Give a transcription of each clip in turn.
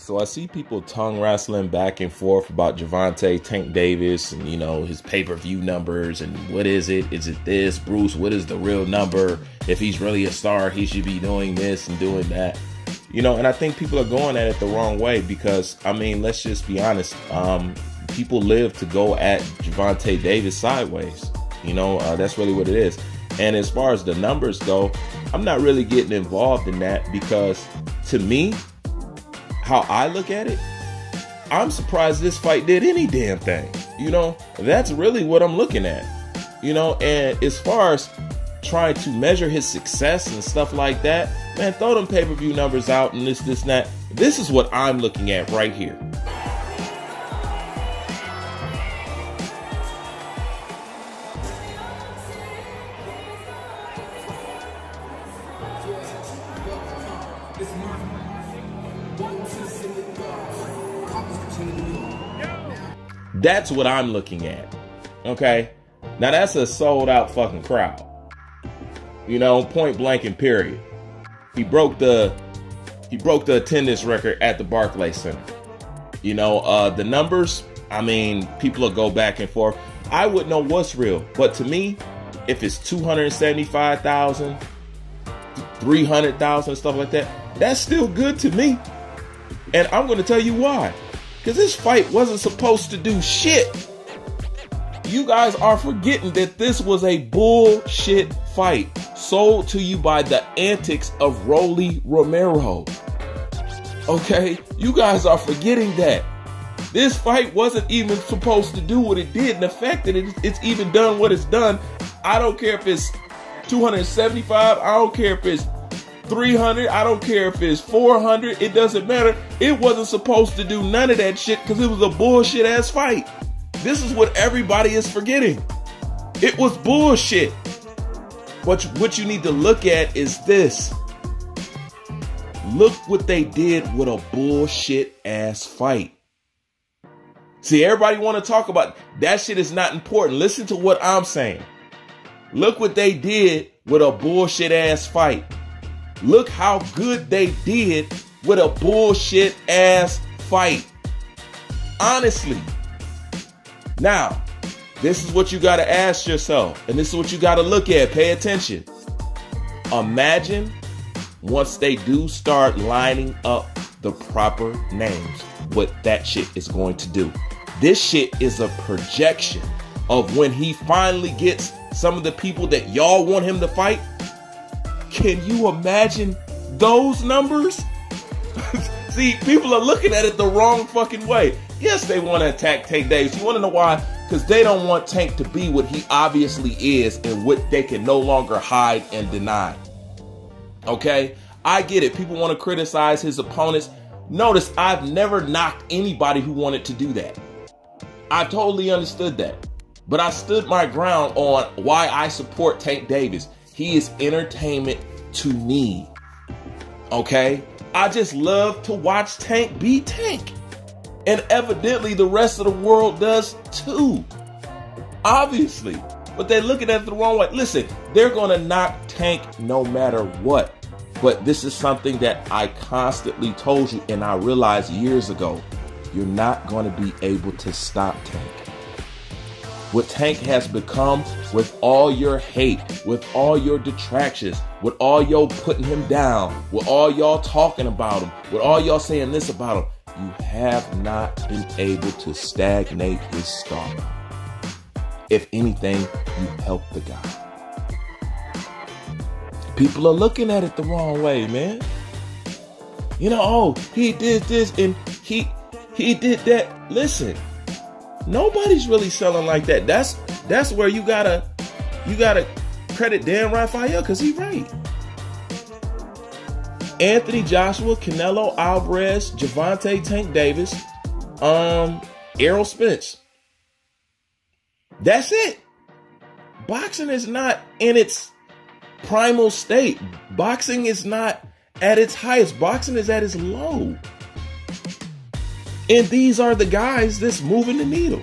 So I see people tongue wrestling back and forth about Gervonta, Tank Davis, and, you know, his pay-per-view numbers. And what is it? Is it this? Bruce, what is the real number? If he's really a star, he should be doing this and doing that. You know, and I think people are going at it the wrong way because, I mean, let's just be honest. People live to go at Gervonta Davis sideways. You know, that's really what it is. And as far as the numbers go, I'm not really getting involved in that because, to me, how I look at it, I'm surprised this fight did any damn thing. You know, that's really what I'm looking at. You know, and as far as trying to measure his success and stuff like that, man, throw them pay-per-view numbers out and this, and that. This is what I'm looking at right here. That's what I'm looking at. Okay. Now that's a sold out fucking crowd. You know, point blank and period. He broke the attendance record at the Barclays Center. You know, the numbers, I mean, people will go back and forth. I wouldn't know what's real. But to me, if it's 275,000, 300,000, stuff like that, that's still good to me. And I'm going to tell you why. Because this fight wasn't supposed to do shit. You guys are forgetting that this was a bullshit fight sold to you by the antics of Rolly Romero. Okay? You guys are forgetting that. This fight wasn't even supposed to do what it did. And the fact that it's even done what it's done, I don't care if it's 275. I don't care if it's 300. I don't care if it's 400. It doesn't matter. It wasn't supposed to do none of that shit because it was a bullshit ass fight. This is what everybody is forgetting. It was bullshit. What you need to look at is this. Look what they did with a bullshit ass fight. See, everybody want to talk about that shit is not important. Listen to what I'm saying. Look what they did with a bullshit ass fight. Look how good they did with a bullshit ass fight. Honestly. Now, this is what you got to ask yourself. And this is what you got to look at. Pay attention. Imagine once they do start lining up the proper names, what that shit is going to do. This shit is a projection of when he finally gets some of the people that y'all want him to fight. Can you imagine those numbers? See, people are looking at it the wrong fucking way. Yes, they want to attack Tank Davis. You want to know why? Because they don't want Tank to be what he obviously is and what they can no longer hide and deny. Okay? I get it. People want to criticize his opponents. Notice, I've never knocked anybody who wanted to do that. I totally understood that. But I stood my ground on why I support Tank Davis. He is entertainment to me. Okay? I just love to watch Tank be Tank. And evidently the rest of the world does too. Obviously. But they're looking at it the wrong way. Listen, they're going to knock Tank no matter what. But this is something that I constantly told you and I realized years ago. You're not going to be able to stop Tank. What Tank has become, with all your hate, with all your detractions, with all your putting him down, with all y'all talking about him, with all y'all saying this about him, you have not been able to stagnate his star. If anything, you help the guy. People are looking at it the wrong way, man. You know, oh, he did this and he did that. Listen. Nobody's really selling like that. That's where you gotta credit Dan Rafael because he's right. Anthony Joshua, Canelo Alvarez, Gervonta Tank Davis, Errol Spence. That's it. Boxing is not in its primal state. Boxing is not at its highest. Boxing is at its low. And these are the guys that's moving the needle.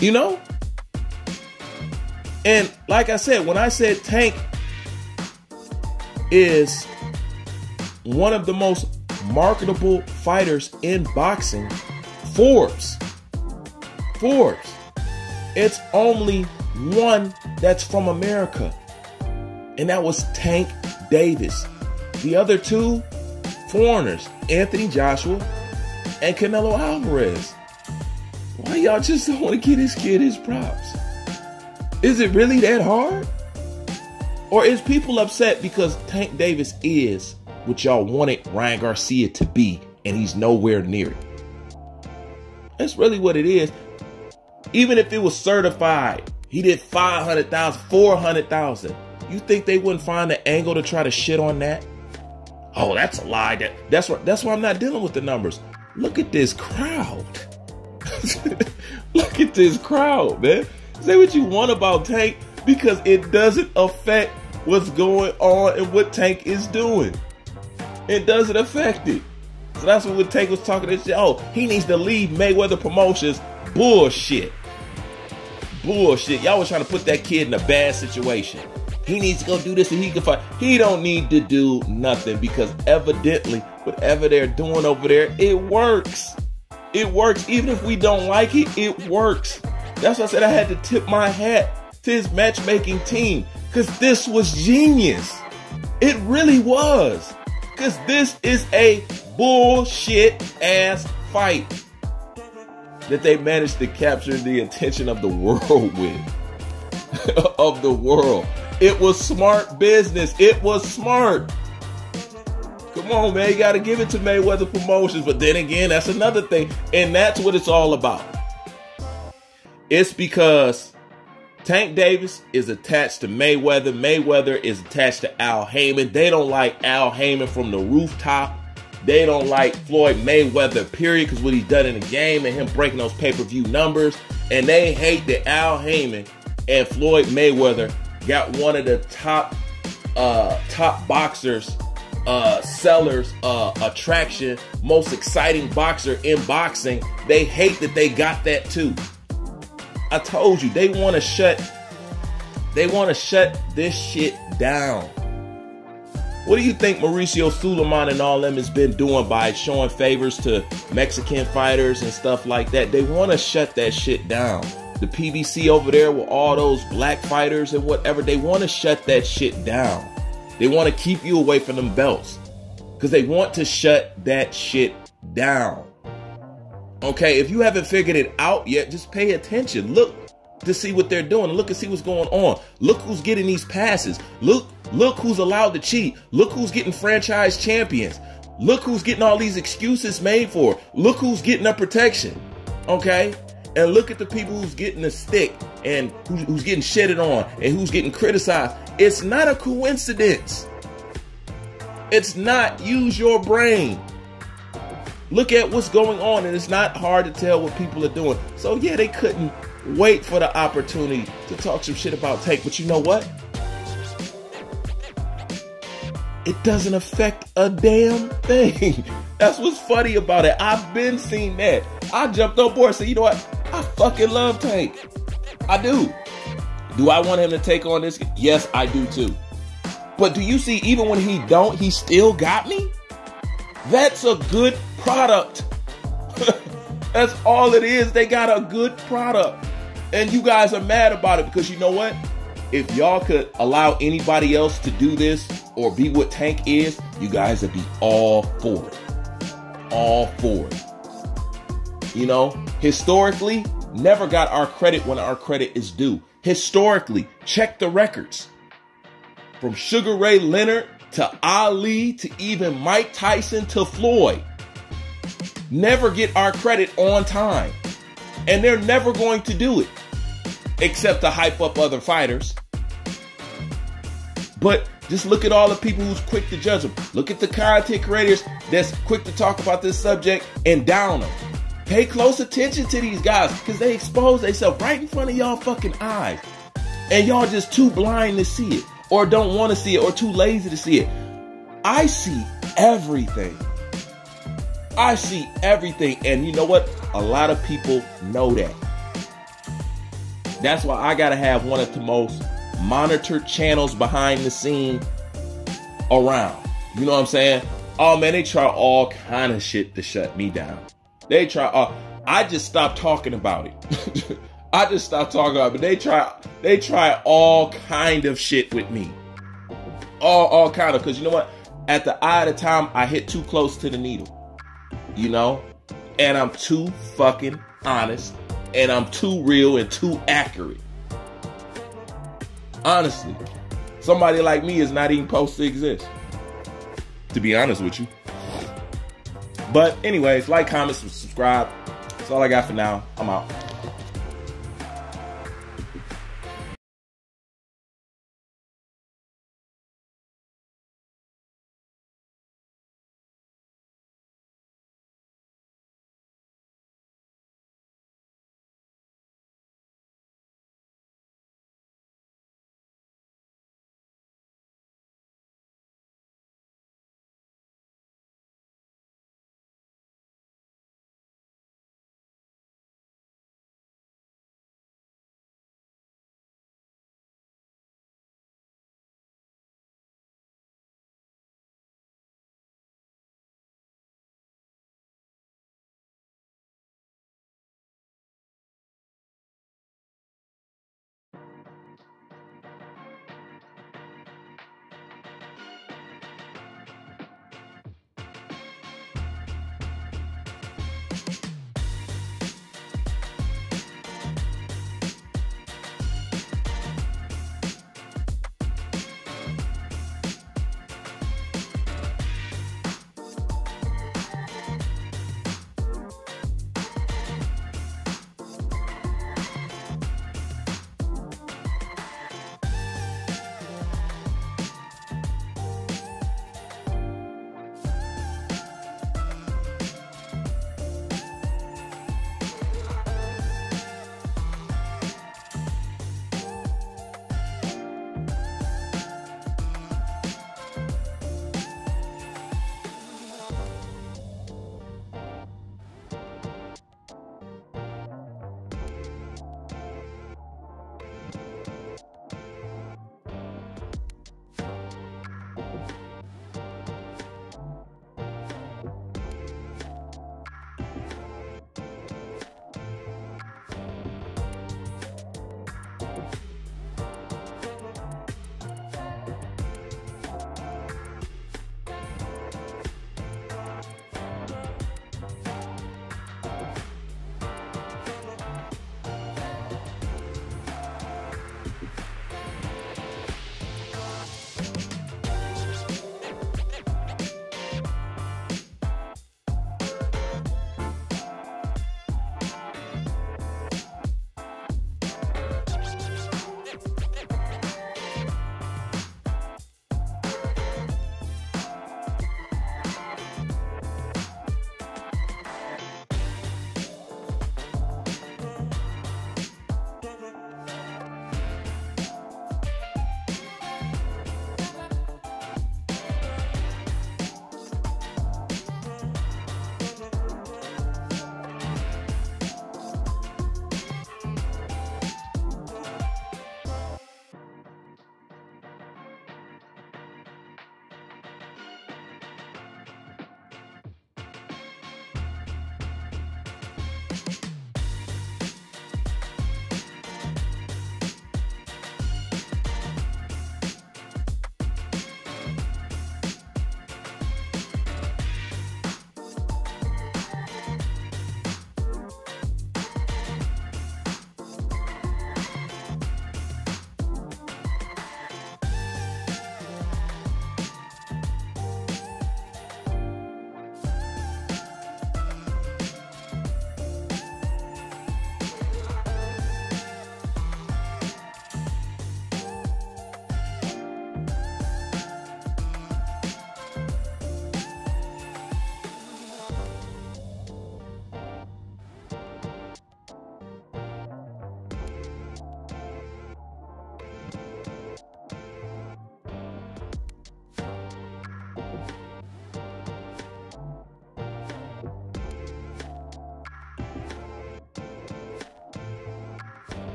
You know? And like I said, when I said Tank is one of the most marketable fighters in boxing. Forbes. It's only one that's from America, and that was Tank Davis. The other two, foreigners, Anthony Joshua and Canelo Alvarez. Why y'all just don't want to give this kid his props? Is it really that hard? Or is people upset because Tank Davis is what y'all wanted Ryan Garcia to be, and he's nowhere near it? That's really what it is. Even if it was certified, he did 500,000, 400,000. You think they wouldn't find an angle to try to shit on that? Oh, that's a lie. That's why I'm not dealing with the numbers. Look at this crowd. Look at this crowd, man. Say what you want about Tank, because it doesn't affect what's going on and what Tank is doing. It doesn't affect it. So that's what Tank was talking this shit. Oh, he needs to leave Mayweather Promotions. Bullshit. Y'all was trying to put that kid in a bad situation. He needs to go do this and he can fight. He don't need to do nothing, because evidently whatever they're doing over there, it works. It works. Even if we don't like it, it works. That's why I said I had to tip my hat to his matchmaking team, because this was genius. It really was. Because this is a bullshit ass fight that they managed to capture the attention of the world with. Of the world. It was smart business. It was smart. Come on, man. You got to give it to Mayweather Promotions. But then again, that's another thing. And that's what it's all about. It's because Tank Davis is attached to Mayweather. Mayweather is attached to Al Heyman. They don't like Al Heyman from the rooftop. They don't like Floyd Mayweather, period, because what he's done in the game and him breaking those pay-per-view numbers. And they hate that Al Heyman and Floyd Mayweather got one of the top boxers, sellers, attraction, most exciting boxer in boxing. They hate that they got that too. I told you, they want to shut this shit down. What do you think Mauricio Suleiman and all them has been doing by showing favors to Mexican fighters and stuff like that? They want to shut that shit down. The PBC over there with all those black fighters and whatever, they want to shut that shit down. They want to keep you away from them belts because they want to shut that shit down. Okay, if you haven't figured it out yet, just pay attention. Look to see what they're doing. Look and see what's going on. Look who's getting these passes. Look who's allowed to cheat. Look who's getting franchise champions. Look who's getting all these excuses made for. Look who's getting the protection. Okay? And look at the people who's getting the stick and who's getting shitted on and who's getting criticized. It's not a coincidence. It's not. Use your brain. Look at what's going on, and it's not hard to tell what people are doing. So yeah, they couldn't wait for the opportunity to talk some shit about Tank. But you know what? It doesn't affect a damn thing. That's what's funny about it. I've been seeing that. I jumped on board and said, you know what? I fucking love Tank. I do. Do I want him to take on this? Yes, I do too. But do you see, even when he don't, he still got me? That's a good product. That's all it is. They got a good product. And you guys are mad about it because you know what? If y'all could allow anybody else to do this or be what Tank is, you guys would be all for it. All for it. You know, historically, never got our credit when our credit is due. Historically, check the records. From Sugar Ray Leonard to Ali to even Mike Tyson to Floyd. Never get our credit on time. And they're never going to do it. Except to hype up other fighters. But just look at all the people who's quick to judge them. Look at the content creators that's quick to talk about this subject and down them. Pay close attention to these guys because they expose themselves right in front of y'all fucking eyes. And y'all just too blind to see it. Or don't want to see it, or too lazy to see it. I see everything. I see everything. And you know what? A lot of people know that. That's why I got to have one of the most monitored channels behind the scene around. You know what I'm saying? Oh man, they try all kind of shit to shut me down. They try. I just stopped talking about it. I just stopped talking about it. But they try all kind of shit with me. All kind of. Because you know what? At the eye of the time, I hit too close to the needle. You know? And I'm too fucking honest. And I'm too real and too accurate. Honestly. Somebody like me is not even supposed to exist. To be honest with you. But anyways, like, comment, subscribe. That's all I got for now. I'm out.